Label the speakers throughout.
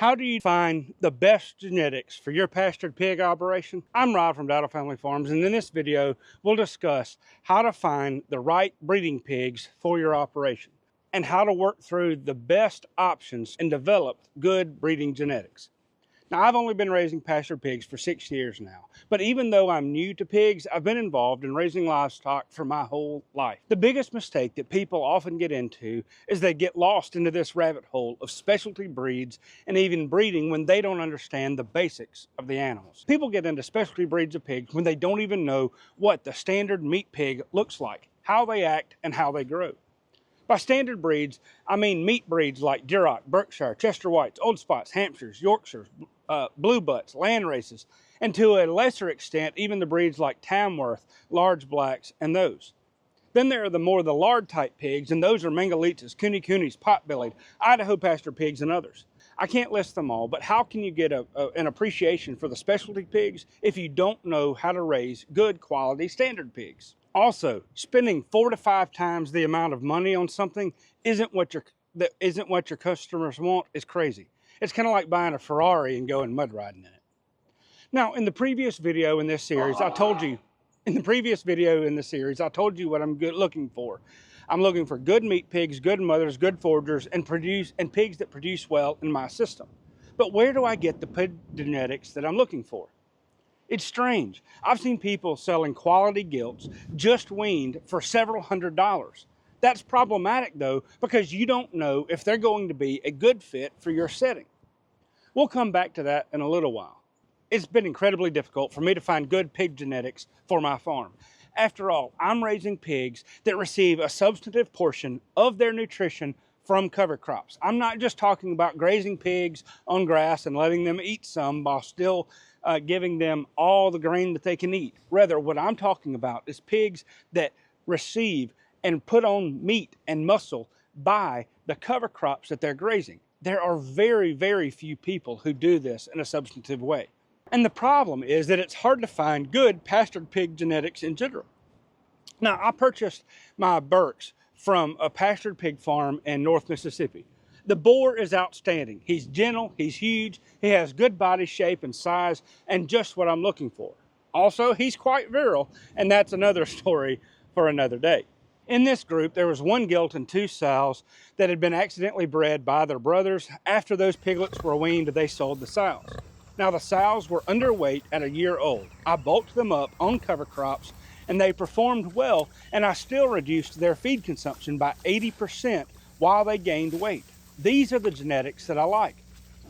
Speaker 1: How do you find the best genetics for your pastured pig operation? I'm Rob from Dowdle Family Farms, and in this video, we'll discuss how to find the right breeding pigs for your operation and how to work through the best options and develop good breeding genetics. Now, I've only been raising pastured pigs for 6 years now, but even though I'm new to pigs, I've been involved in raising livestock for my whole life. The biggest mistake that people often get into is they get lost into this rabbit hole of specialty breeds and even breeding when they don't understand the basics of the animals. People get into specialty breeds of pigs when they don't even know what the standard meat pig looks like, how they act, and how they grow. By standard breeds, I mean meat breeds like Duroc, Berkshire, Chester Whites, Old Spots, Hampshires, Yorkshires, Blue Butts, Land Races, and to a lesser extent, even the breeds like Tamworth, Large Blacks, and those. Then there are the lard type pigs, and those are Mangalitas, Cooney-Coonies, Pot-bellied, Idaho pasture pigs, and others. I can't list them all, but how can you get an appreciation for the specialty pigs if you don't know how to raise good quality standard pigs? Also, spending 4 to 5 times the amount of money on something that isn't what your customers want is crazy. It's kind of like buying a Ferrari and going mud riding in it. Now, in the previous video in this series, I told you what I'm looking for. I'm looking for good meat pigs, good mothers, good foragers, and pigs that produce well in my system. But where do I get the pig genetics that I'm looking for? It's strange. I've seen people selling quality gilts just weaned for several $100s. That's problematic though, because you don't know if they're going to be a good fit for your setting. We'll come back to that in a little while. It's been incredibly difficult for me to find good pig genetics for my farm. After all, I'm raising pigs that receive a substantive portion of their nutrition from cover crops. I'm not just talking about grazing pigs on grass and letting them eat some while still giving them all the grain that they can eat. Rather, what I'm talking about is pigs that receive and put on meat and muscle by the cover crops that they're grazing. There are very, very few people who do this in a substantive way. And the problem is that it's hard to find good pastured pig genetics in general. Now, I purchased my Berks from a pastured pig farm in North Mississippi. The boar is outstanding. He's gentle, he's huge, he has good body shape and size, and just what I'm looking for. Also, he's quite virile, and that's another story for another day. In this group, there was 1 gilt and 2 sows that had been accidentally bred by their brothers. After those piglets were weaned, they sold the sows. Now, the sows were underweight at a year old. I bulked them up on cover crops, and they performed well, and I still reduced their feed consumption by 80% while they gained weight. These are the genetics that I like.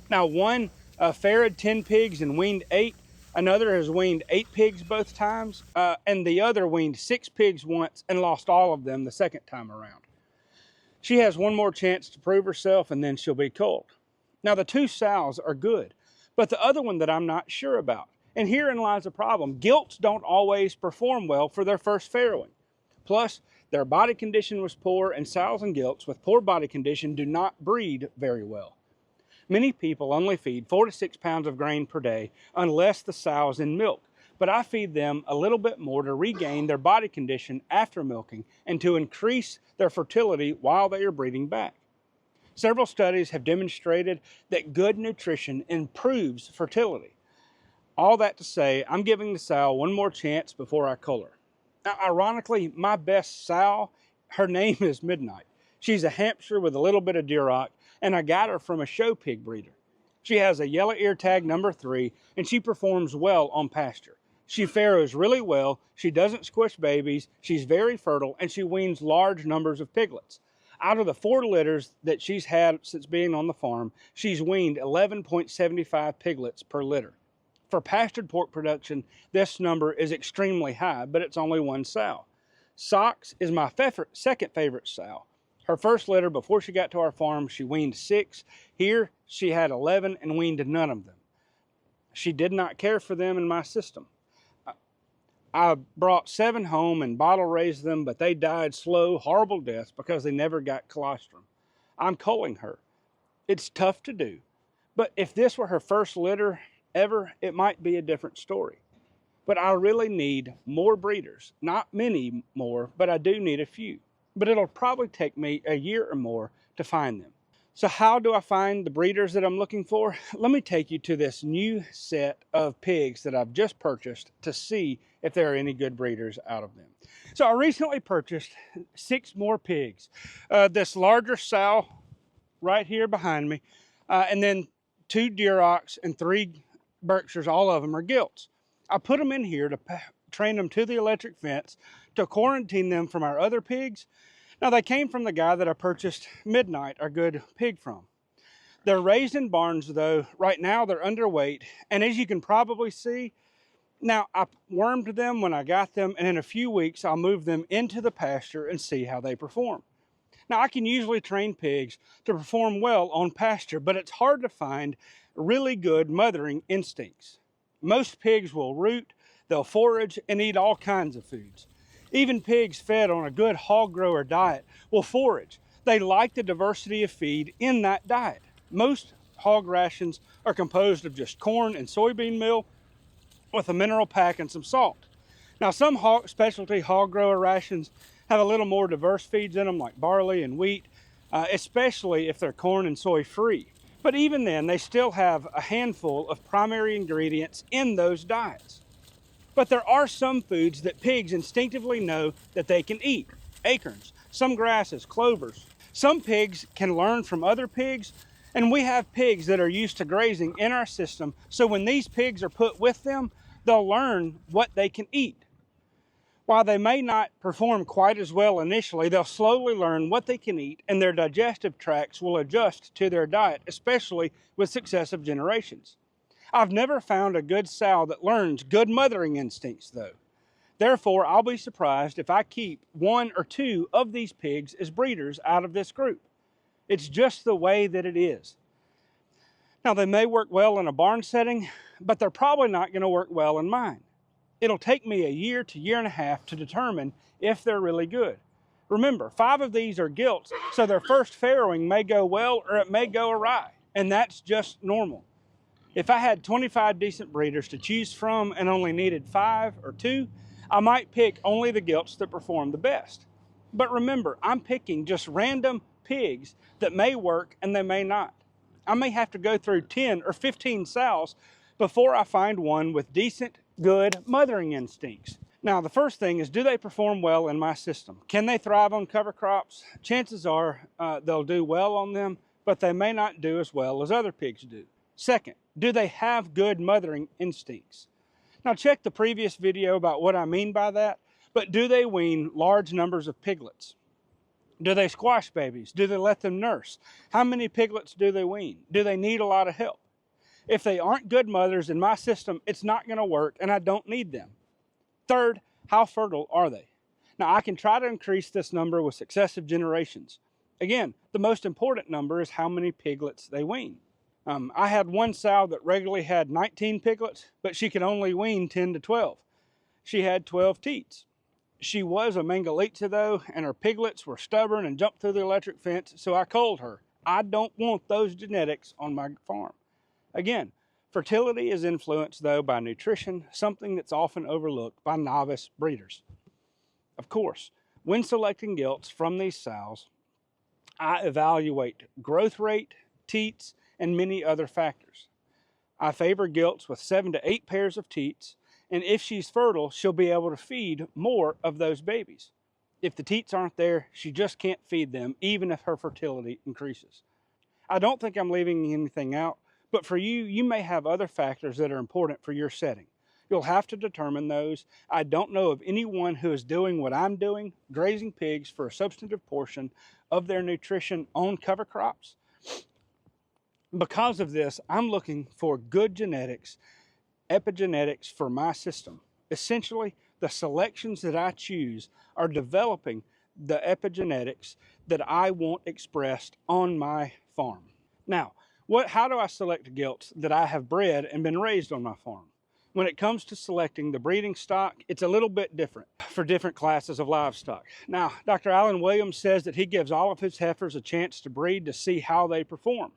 Speaker 1: Now, one farrowed 10 pigs and weaned 8. Another has weaned 8 pigs both times, and the other weaned 6 pigs once and lost all of them the second time around. She has one more chance to prove herself, and then she'll be culled. Now, the 2 sows are good, but the other one that I'm not sure about. And herein lies the problem. Gilts don't always perform well for their first farrowing. Plus, their body condition was poor, and sows and gilts with poor body condition do not breed very well. Many people only feed 4 to 6 pounds of grain per day unless the sow's in milk, but I feed them a little bit more to regain their body condition after milking and to increase their fertility while they are breeding back. Several studies have demonstrated that good nutrition improves fertility. All that to say, I'm giving the sow one more chance before I cull her. Now, ironically, my best sow, her name is Midnight. She's a Hampshire with a little bit of Duroc, and I got her from a show pig breeder. She has a yellow ear tag number 3, and she performs well on pasture. She farrows really well, she doesn't squish babies, she's very fertile, and she weans large numbers of piglets. Out of the 4 litters that she's had since being on the farm, she's weaned 11.75 piglets per litter. For pastured pork production, this number is extremely high, but it's only 1 sow. Socks is my second favorite sow. Her first litter before she got to our farm, she weaned 6. Here, she had 11 and weaned none of them. She did not care for them in my system. I brought 7 home and bottle raised them, but they died slow, horrible deaths because they never got colostrum. I'm culling her. It's tough to do, but if this were her first litter ever, it might be a different story. But I really need more breeders. Not many more, but I do need a few. But it'll probably take me a year or more to find them. So how do I find the breeders that I'm looking for? Let me take you to this new set of pigs that I've just purchased to see if there are any good breeders out of them. So I recently purchased 6 more pigs. This larger sow right here behind me, and then 2 Durocs and 3 Berkshires, all of them are gilts. I put them in here to train them to the electric fence, to quarantine them from our other pigs. Now, they came from the guy that I purchased Midnight, our good pig, from. They're raised in barns, though. Right now, they're underweight. And as you can probably see, now I wormed them when I got them, and in a few weeks, I'll move them into the pasture and see how they perform. Now, I can usually train pigs to perform well on pasture, but it's hard to find really good mothering instincts. Most pigs will root, they'll forage, and eat all kinds of foods. Even pigs fed on a good hog grower diet will forage. They like the diversity of feed in that diet. Most hog rations are composed of just corn and soybean meal with a mineral pack and some salt. Now, some specialty hog grower rations have a little more diverse feeds in them, like barley and wheat, especially if they're corn and soy free. But even then, they still have a handful of primary ingredients in those diets. But there are some foods that pigs instinctively know that they can eat. Acorns, some grasses, clovers. Some pigs can learn from other pigs, and we have pigs that are used to grazing in our system, so when these pigs are put with them, they'll learn what they can eat. While they may not perform quite as well initially, they'll slowly learn what they can eat, and their digestive tracts will adjust to their diet, especially with successive generations. I've never found a good sow that learns good mothering instincts, though. Therefore, I'll be surprised if I keep 1 or 2 of these pigs as breeders out of this group. It's just the way that it is. Now, they may work well in a barn setting, but they're probably not going to work well in mine. It'll take me a year to year and a half to determine if they're really good. Remember, 5 of these are gilts, so their first farrowing may go well or it may go awry, and that's just normal. If I had 25 decent breeders to choose from and only needed 5 or 2, I might pick only the gilts that perform the best. But remember, I'm picking just random pigs that may work and they may not. I may have to go through 10 or 15 sows before I find one with decent, good mothering instincts. Now, the first thing is, do they perform well in my system? Can they thrive on cover crops? Chances are they'll do well on them, but they may not do as well as other pigs do. Second, do they have good mothering instincts? Now, check the previous video about what I mean by that, but do they wean large numbers of piglets? Do they squash babies? Do they let them nurse? How many piglets do they wean? Do they need a lot of help? If they aren't good mothers in my system, it's not going to work, and I don't need them. Third, how fertile are they? Now, I can try to increase this number with successive generations. Again, the most important number is how many piglets they wean. I had one sow that regularly had 19 piglets, but she could only wean 10 to 12. She had 12 teats. She was a Mangalitza, though, and her piglets were stubborn and jumped through the electric fence, so I culled her. I don't want those genetics on my farm. Again, fertility is influenced, though, by nutrition, something that's often overlooked by novice breeders. Of course, when selecting gilts from these sows, I evaluate growth rate, teats, and many other factors. I favor gilts with 7 to 8 pairs of teats, and if she's fertile, she'll be able to feed more of those babies. If the teats aren't there, she just can't feed them, even if her fertility increases. I don't think I'm leaving anything out, but for you, you may have other factors that are important for your setting. You'll have to determine those. I don't know of anyone who is doing what I'm doing, grazing pigs for a substantive portion of their nutrition on cover crops. Because of this, I'm looking for good genetics, epigenetics for my system. Essentially, the selections that I choose are developing the epigenetics that I want expressed on my farm. Now, how do I select gilts that I have bred and been raised on my farm? When it comes to selecting the breeding stock, it's a little bit different for different classes of livestock. Now, Dr. Alan Williams says that he gives all of his heifers a chance to breed to see how they perform.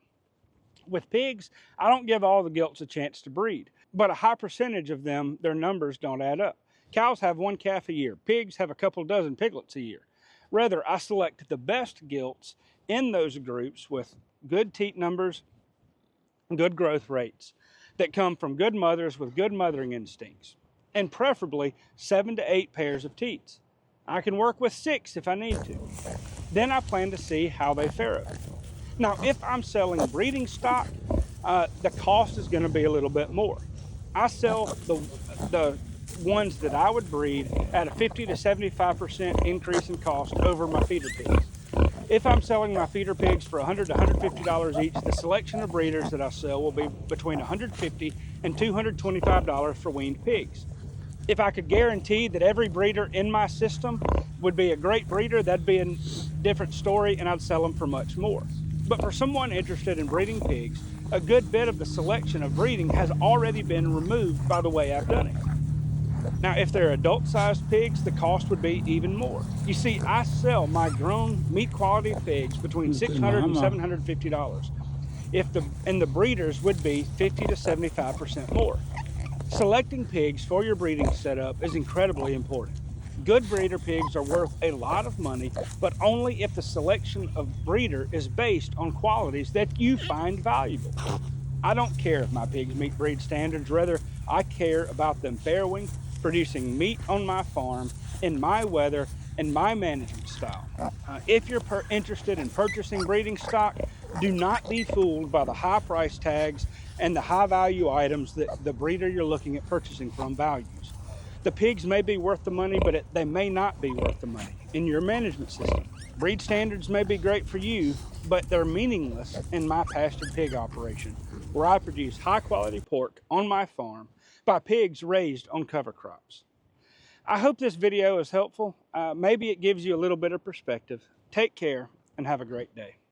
Speaker 1: With pigs, I don't give all the gilts a chance to breed, but a high percentage of them, their numbers don't add up. Cows have 1 calf a year. Pigs have a couple dozen piglets a year. Rather, I select the best gilts in those groups with good teat numbers, good growth rates that come from good mothers with good mothering instincts, and preferably 7 to 8 pairs of teats. I can work with 6 if I need to. Then I plan to see how they farrow. Now, if I'm selling breeding stock, the cost is going to be a little bit more. I sell the ones that I would breed at a 50 to 75% increase in cost over my feeder pigs. If I'm selling my feeder pigs for $100 to $150 each, the selection of breeders that I sell will be between $150 and $225 for weaned pigs. If I could guarantee that every breeder in my system would be a great breeder, that'd be a different story, and I'd sell them for much more. But for someone interested in breeding pigs, a good bit of the selection of breeding has already been removed by the way I've done it. Now, if they're adult-sized pigs, the cost would be even more. You see, I sell my grown meat quality pigs between $600 and $750. And the breeders would be 50 to 75% more. Selecting pigs for your breeding setup is incredibly important. Good breeder pigs are worth a lot of money, but only if the selection of breeder is based on qualities that you find valuable. I don't care if my pigs meet breed standards, rather I care about them farrowing, producing meat on my farm, in my weather, and my management style. If you're interested in purchasing breeding stock, do not be fooled by the high price tags and the high value items that the breeder you're looking at purchasing from values. The pigs may be worth the money, but they may not be worth the money in your management system. Breed standards may be great for you, but they're meaningless in my pastured pig operation, where I produce high quality pork on my farm by pigs raised on cover crops. I hope this video is helpful. Maybe it gives you a little bit of perspective. Take care and have a great day.